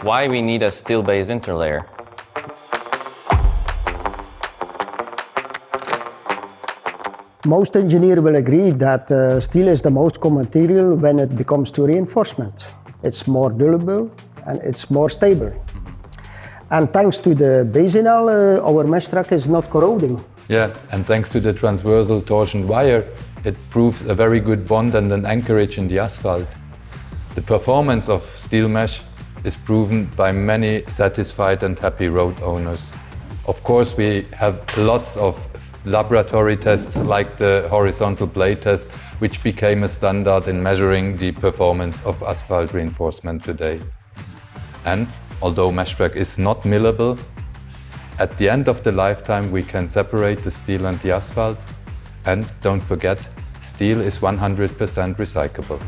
Why we need a steel-based interlayer? Most engineers will agree that steel is the most common material when it comes to reinforcement. It's more durable and it's more stable. And thanks to the basinal, our mesh truck is not corroding. Yeah, and thanks to the transversal torsion wire, it proves a very good bond and an anchorage in the asphalt. The performance of steel mesh is proven by many satisfied and happy road owners. Of course, we have lots of laboratory tests like the horizontal blade test, which became a standard in measuring the performance of asphalt reinforcement today. And although mesh track is not millable, at the end of the lifetime we can separate the steel and the asphalt. And don't forget, steel is 100% recyclable.